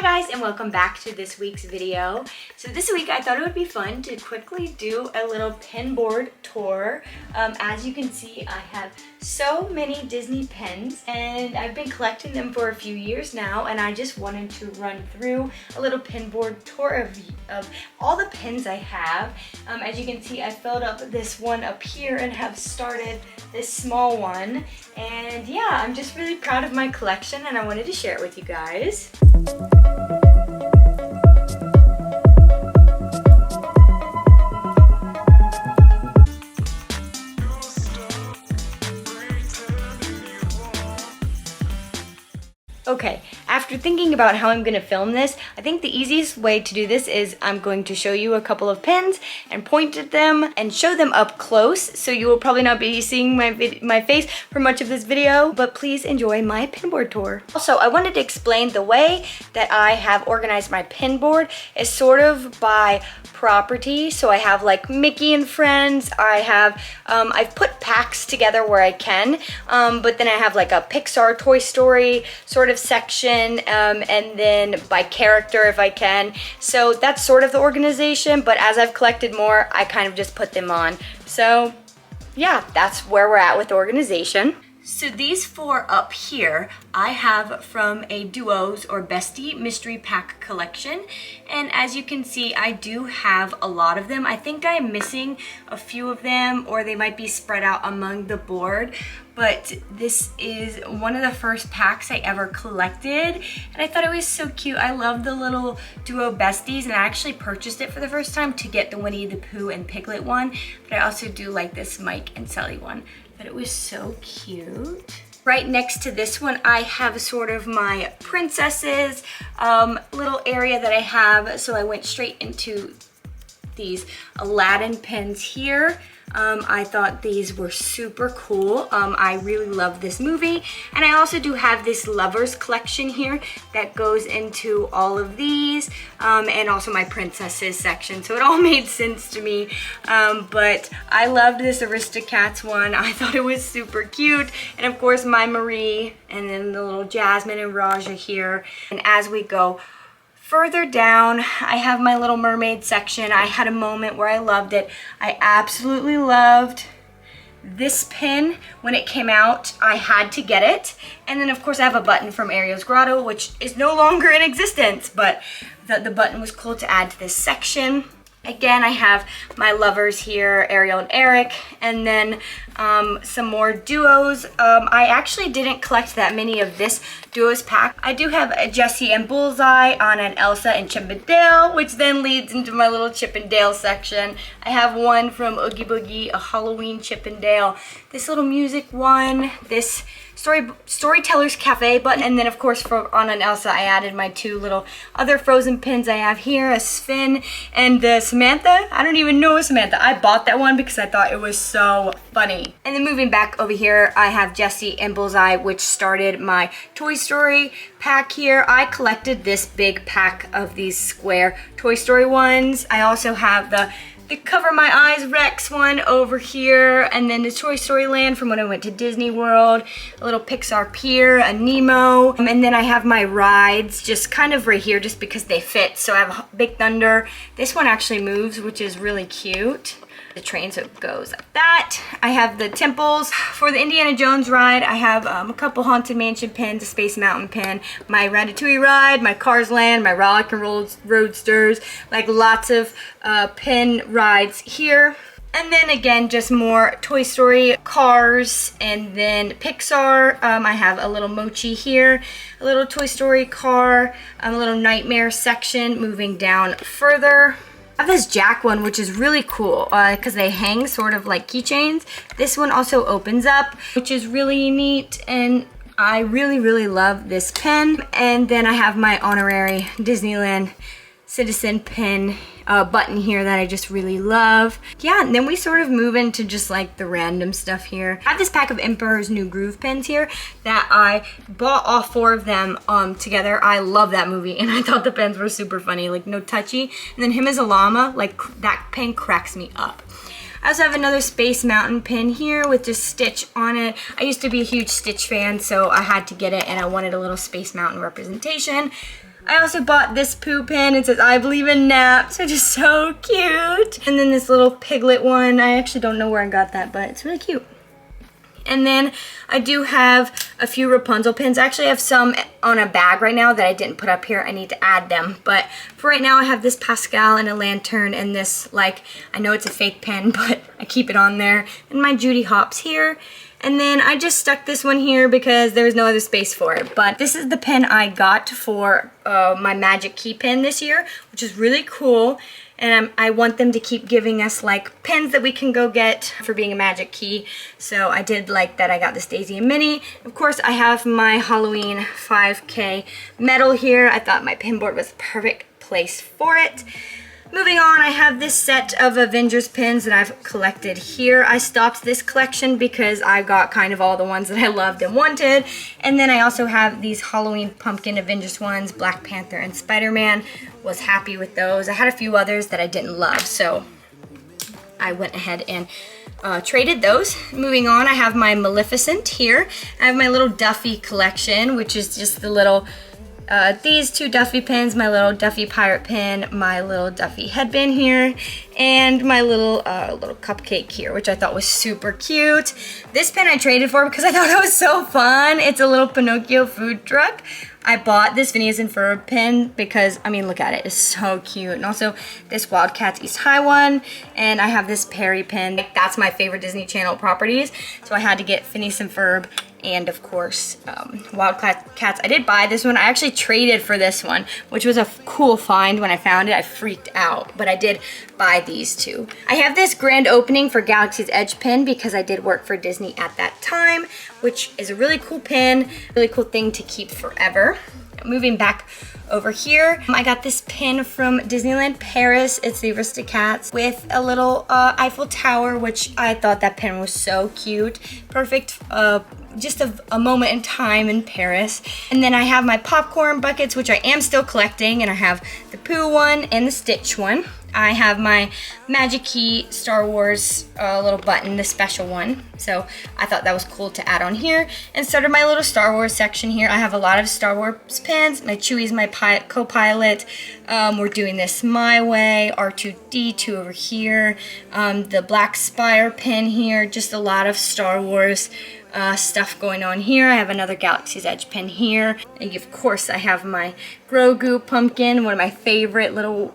guys, and welcome back to this week's video. So this week I thought it would be fun to quickly do a little pin board tour. As you can see, I have so many Disney pins and I've been collecting them for a few years now, and I just wanted to run through a little pin board tour of all the pins I have. As you can see, I filled up this one up here and have started this small one. And yeah, I'm just really proud of my collection and I wanted to share it with you guys. Okay, after thinking about how I'm going to film this, I think the easiest way to do this is I'm going to show you a couple of pins and point at them and show them up close, so you will probably not be seeing my face for much of this video, but please enjoy my pin board tour. Also, I wanted to explain the way that I have organized my pin board is sort of by property. So I have like Mickey and Friends, I've put packs together where I can, but then I have like a Pixar, Toy Story sort of section, and then by character if I can. So that's sort of the organization, but as I've collected more, I kind of just put them on. So yeah, that's where we're at with the organization. So these four up here, I have from a Duos or Bestie Mystery Pack collection. And as you can see, I do have a lot of them. I think I'm missing a few of them, or they might be spread out among the board. But this is one of the first packs I ever collected. And I thought it was so cute. I love the little Duo Besties, and I actually purchased it for the first time to get the Winnie the Pooh and Piglet one. But I also do like this Mike and Sully one. But it was so cute. Right next to this one, I have sort of my princesses little area that I have. So I went straight into these Aladdin pins here. I thought these were super cool. I really love this movie. And I also do have this Lovers collection here that goes into all of these, and also my princesses section. So it all made sense to me. But I loved this Aristocats one. I thought it was super cute. And of course, my Marie, and then the little Jasmine and Raja here. And as we go further down, I have my Little Mermaid section. I had a moment where I loved it. I absolutely loved this pin. When it came out, I had to get it. And then of course I have a button from Ariel's Grotto, which is no longer in existence, but the button was cool to add to this section. Again, I have my lovers here, Ariel and Eric, and then some more Duos. I actually didn't collect that many of this Duos pack. I do have a Jessie and Bullseye, Anna and Elsa and Chip and Dale, which then leads into my little Chip and Dale section. I have one from Oogie Boogie, a Halloween Chip and Dale, this little music one, this Storyteller's Cafe button, and then of course for Anna and Elsa, I added my two little other Frozen pins I have here, a Sven and the Samantha. I don't even know a Samantha. I bought that one because I thought it was so funny. And then moving back over here, I have Jessie and Bullseye, which started my Toy Story pack here. I collected this big pack of these square Toy Story ones. I also have the Cover My Eyes Rex one over here, and then the Toy Story Land from when I went to Disney World, a little Pixar Pier, a Nemo, and then I have my rides just kind of right here just because they fit. So I have Big Thunder. This one actually moves, which is really cute. The train, so it goes like that. I have the temples. For the Indiana Jones ride, I have a couple Haunted Mansion pins, a Space Mountain pin, my Ratatouille ride, my Cars Land, my Rock and Roll Roadsters, like lots of pin rides here. And then again, just more Toy Story, Cars, and then Pixar. I have a little Mochi here, a little Toy Story car, a little Nightmare section moving down further. I have this Jack one, which is really cool because they hang sort of like keychains. This one also opens up, which is really neat, and I really, really love this pen. And then I have my honorary Disneyland Citizen pin button here that I just really love. Yeah, and then we sort of move into just like the random stuff here. I have this pack of Emperor's New Groove pins here that I bought all four of them together. I love that movie, and I thought the pins were super funny, like no touchy. And then him as a llama, like that pin cracks me up. I also have another Space Mountain pin here with just Stitch on it. I used to be a huge Stitch fan, so I had to get it, and I wanted a little Space Mountain representation. I also bought this Pooh pin. It says, I believe in naps, which is so cute. And then this little piglet one. I actually don't know where I got that, but it's really cute. And then I do have a few Rapunzel pins. I actually have some on a bag right now that I didn't put up here. I need to add them. But for right now, I have this Pascal and a lantern and this, like, I know it's a fake pin, but I keep it on there. And my Judy Hopps here. And then I just stuck this one here because there was no other space for it. But this is the pin I got for my Magic Key pin this year, which is really cool. And I want them to keep giving us like pins that we can go get for being a Magic Key. So I did like that I got this Daisy and Minnie. Of course, I have my Halloween 5K medal here. I thought my pin board was the perfect place for it. Moving on, I have this set of Avengers pins that I've collected here. I stopped this collection because I got kind of all the ones that I loved and wanted. And then I also have these Halloween pumpkin Avengers ones, Black Panther and Spider-Man. Was happy with those. I had a few others that I didn't love, so I went ahead and traded those. Moving on, I have my Maleficent here. I have my little Duffy collection, which is just the little these two Duffy pins, my little Duffy pirate pin, my little Duffy headband here, and my little cupcake here, which I thought was super cute. This pin I traded for because I thought it was so fun. It's a little Pinocchio food truck. I bought this Phineas and Ferb pin because, I mean, look at it. It's so cute. And also this Wildcats East High one. And I have this Perry pin. That's my favorite Disney Channel properties. So I had to get Phineas and Ferb and, of course, Wildcats. I did buy this one. I actually traded for this one, which was a cool find. When I found it, I freaked out. But I did buy these two. I have this grand opening for Galaxy's Edge pin because I did work for Disney at that time, which is a really cool pin, really cool thing to keep forever. Moving back over here, I got this pin from Disneyland Paris. It's the Aristocats with a little Eiffel Tower, which I thought that pin was so cute. Perfect, just a moment in time in Paris. And then I have my popcorn buckets, which I am still collecting, and I have the Pooh one and the Stitch one. I have my Magic Key Star Wars little button, the special one. So I thought that was cool to add on here. And started my little Star Wars section here. I have a lot of Star Wars pins. My Chewie's my co-pilot. We're doing this my way. R2-D2 over here. The Black Spire pin here. Just a lot of Star Wars stuff going on here. I have another Galaxy's Edge pin here. And of course I have my Grogu pumpkin, one of my favorite little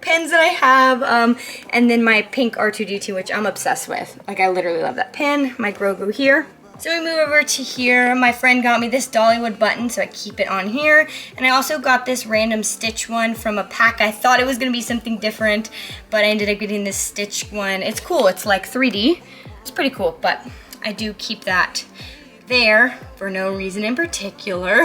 pins that I have, and then my pink R2-D2, which I'm obsessed with. Like, I literally love that pin. My Grogu here. So we move over to here. My friend got me this Dollywood button, so I keep it on here. And I also got this random Stitch one from a pack. I thought it was gonna be something different, but I ended up getting this Stitch one. It's cool, it's like 3D. It's pretty cool, but I do keep that there for no reason in particular.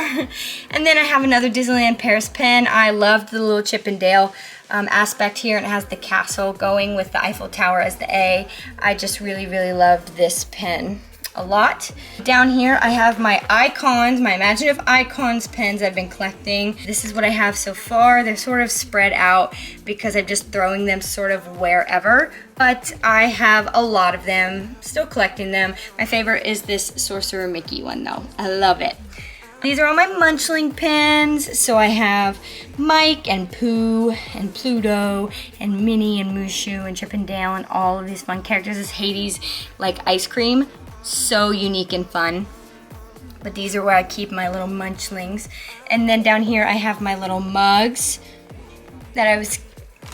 And then I have another Disneyland Paris pin. I loved the little Chip and Dale aspect here, and it has the castle going with the Eiffel Tower as the A. I just really, really loved this pin a lot. Down here I have my icons, my Imaginative Icons pins I've been collecting. This is what I have so far. They're sort of spread out because I'm just throwing them sort of wherever, but I have a lot of them, still collecting them. My favorite is this Sorcerer Mickey one though. I love it. These are all my Munchling pins. So I have Mike and Pooh and Pluto and Minnie and Mushu and Chip and Dale and all of these fun characters. This Hades like ice cream. So unique and fun. But these are where I keep my little Munchlings. And then down here I have my little mugs that I was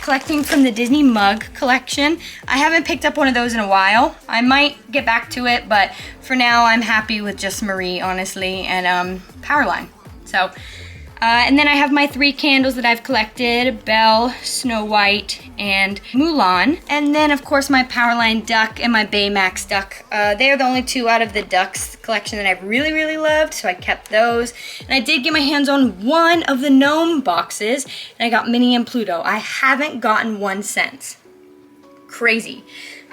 collecting from the Disney mug collection. I haven't picked up one of those in a while. I might get back to it, but for now I'm happy with just Marie, honestly, and Powerline. So, and then I have my 3 candles that I've collected, Belle, Snow White, and Mulan. And then of course my Powerline duck and my Baymax duck. They're the only 2 out of the ducks collection that I've really, really loved, so I kept those. And I did get my hands on one of the gnome boxes, and I got Minnie and Pluto. I haven't gotten one since. Crazy.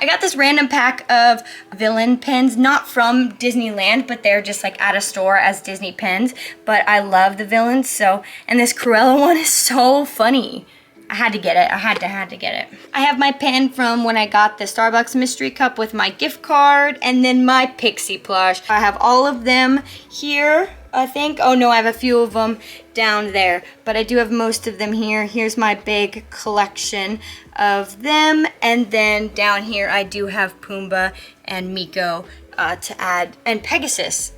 I got this random pack of villain pins, not from Disneyland, but they're just like at a store as Disney pins. But I love the villains, so, and this Cruella one is so funny. I had to get it. I had to get it. I have my pin from when I got the Starbucks mystery cup with my gift card, and then my Pixie plush. I have all of them here. I think. Oh no, I have a few of them down there, but I do have most of them here. Here's my big collection of them, and then down here I do have Pumbaa and Miko to add, and Pegasus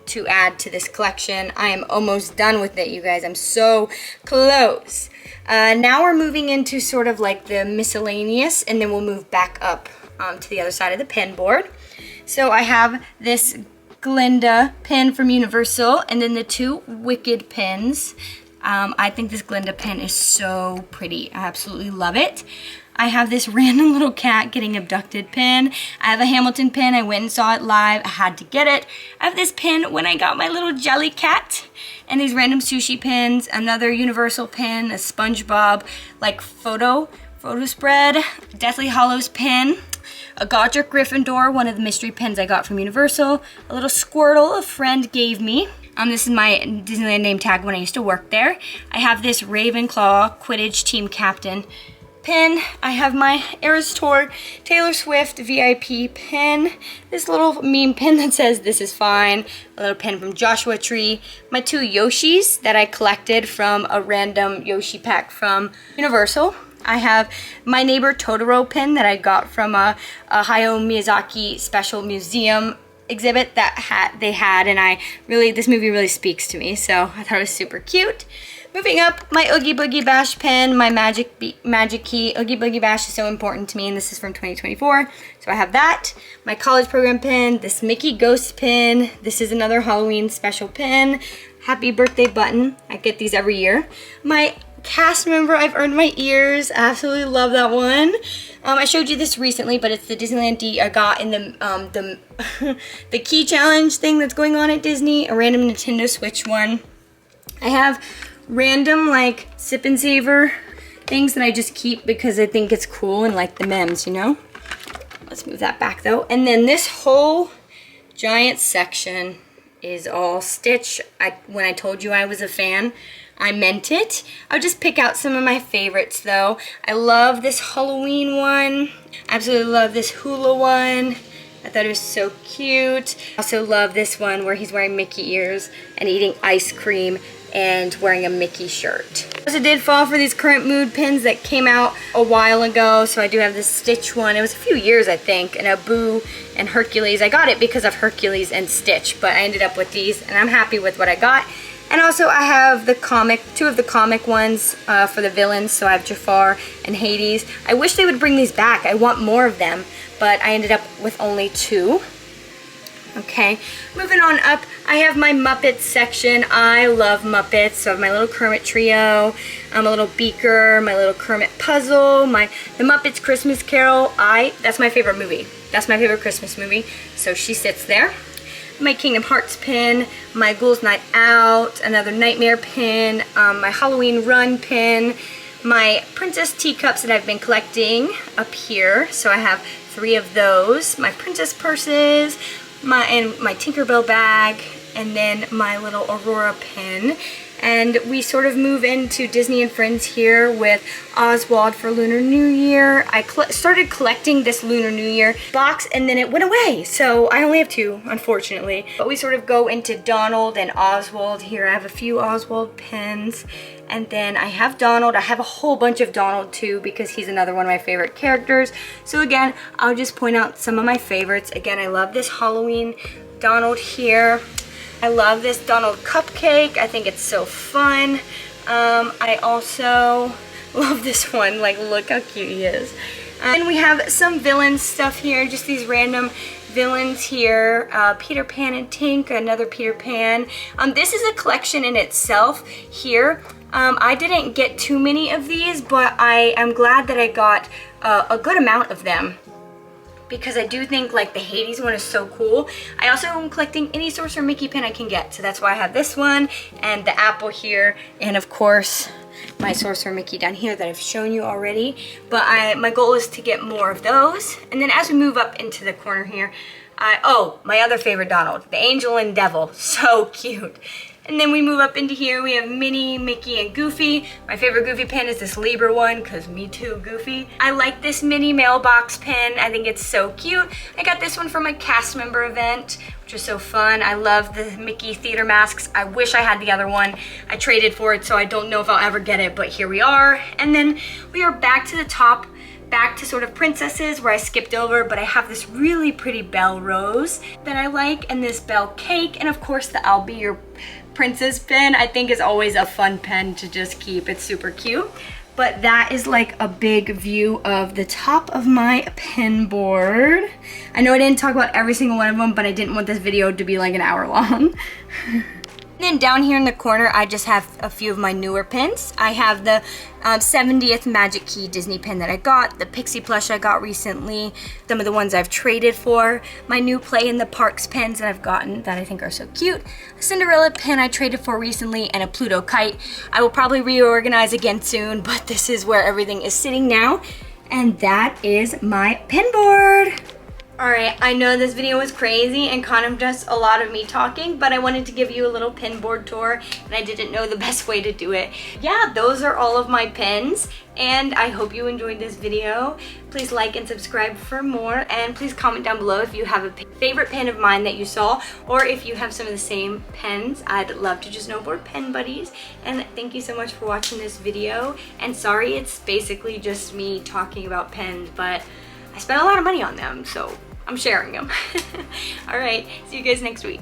to add to this collection. I am almost done with it, you guys. I'm so close. Now we're moving into sort of like the miscellaneous, and then we'll move back up to the other side of the pin board. So I have this Glinda pin from Universal, and then the two Wicked pins. I think this Glinda pin is so pretty. I absolutely love it. I have this random little cat getting abducted pin. I have a Hamilton pin. I went and saw it live. I had to get it. I have this pin when I got my little jelly cat. And these random sushi pins. Another Universal pin. A SpongeBob like photo spread. Deathly Hallows pin. A Godric Gryffindor, one of the mystery pins I got from Universal. A little Squirtle a friend gave me. This is my Disneyland name tag when I used to work there. I have this Ravenclaw Quidditch team captain pin. I have my Eras Tour Taylor Swift VIP pin. This little meme pin that says "This is fine." A little pin from Joshua Tree. My two Yoshis that I collected from a random Yoshi pack from Universal. I have my Neighbor Totoro pin that I got from a Hayao Miyazaki special museum exhibit that they had, and this movie really speaks to me, so I thought it was super cute. Moving up, my Oogie Boogie Bash pen, my Magic Key. Oogie Boogie Bash is so important to me, and this is from 2024, so I have that. My college program pin, this Mickey Ghost pin. This is another Halloween special pin. Happy birthday button. I get these every year. My cast member, I've earned my ears. I absolutely love that one. I showed you this recently, but it's the Disneyland D I got in the the key challenge thing that's going on at Disney, a random Nintendo Switch one. I have random like sip and savor things that I just keep because I think it's cool and like the memes, you know? Let's move that back though. And then this whole giant section is all Stitch. When I told you I was a fan, I meant it. I'll just pick out some of my favorites though. I love this Halloween one. I absolutely love this hula one. I thought it was so cute. I also love this one where he's wearing Mickey ears and eating ice cream and wearing a Mickey shirt. I also did fall for these Current Mood pins that came out a while ago. So I do have this Stitch one. It was a few years, I think, and a Boo and Hercules. I got it because of Hercules and Stitch, but I ended up with these and I'm happy with what I got. And also I have the two of the comic ones for the villains. So I have Jafar and Hades. I wish they would bring these back. I want more of them, but I ended up with only two. Okay, moving on up, I have my Muppets section. I love Muppets. So I have my little Kermit trio, a little Beaker, my little Kermit puzzle, the Muppets Christmas Carol. That's my favorite movie. That's my favorite Christmas movie. So she sits there. My Kingdom Hearts pin, my Ghouls Night Out, another Nightmare pin, my Halloween Run pin, my Princess teacups that I've been collecting up here. So I have 3 of those. My princess purses, my Tinkerbell bag, and then my little Aurora pin. And we sort of move into Disney and Friends here with Oswald for Lunar New Year. I started collecting this Lunar New Year box and then it went away. So I only have 2, unfortunately. But we sort of go into Donald and Oswald here. I have a few Oswald pins. And then I have Donald. I have a whole bunch of Donald too because he's another one of my favorite characters. So again, I'll just point out some of my favorites. Again, I love this Halloween Donald here. I love this Donald cupcake. I think it's so fun. I also love this one. Like, look how cute he is. And we have some villain stuff here. Just these random villains here. Peter Pan and Tink, another Peter Pan. This is a collection in itself here. I didn't get too many of these, but I am glad that I got a good amount of them, because I do think like the Hades one is so cool. I also am collecting any Sorcerer Mickey pin I can get, so that's why I have this one and the apple here, and of course my Sorcerer Mickey down here that I've shown you already. But my goal is to get more of those. And then as we move up into the corner here, oh, my other favorite Donald, the Angel and Devil, so cute. And then we move up into here, we have Minnie, Mickey, and Goofy. My favorite Goofy pen is this Libra one, because me too, Goofy. I like this Minnie mailbox pen. I think it's so cute. I got this one for my cast member event, which is so fun. I love the Mickey theater masks. I wish I had the other one. I traded for it, so I don't know if I'll ever get it, but here we are. And then we are back to the top, back to sort of princesses where I skipped over, but I have this really pretty Belle Rose that I like, and this Belle Cake, and of course the I'll Be Your Princess pen I think is always a fun pen to just keep. It's super cute. But that is like a big view of the top of my pen board. I know I didn't talk about every single one of them, but I didn't want this video to be like an hour long. And then down here in the corner, I just have a few of my newer pins. I have the 70th Magic Key Disney pin that I got, the Pixie plush I got recently, some of the ones I've traded for, my new Play in the Parks pens that I've gotten that I think are so cute, a Cinderella pin I traded for recently, and a Pluto kite. I will probably reorganize again soon, but this is where everything is sitting now. And that is my pin board. Alright, I know this video was crazy and kind of just a lot of me talking, but I wanted to give you a little pin board tour, and I didn't know the best way to do it. Yeah, those are all of my pins, and I hope you enjoyed this video. Please like and subscribe for more, and please comment down below if you have a favorite pin of mine that you saw, or if you have some of the same pens. I'd love to just know if we're pen buddies. And thank you so much for watching this video, and sorry it's basically just me talking about pens, but I spent a lot of money on them, so I'm sharing them. All right, see you guys next week.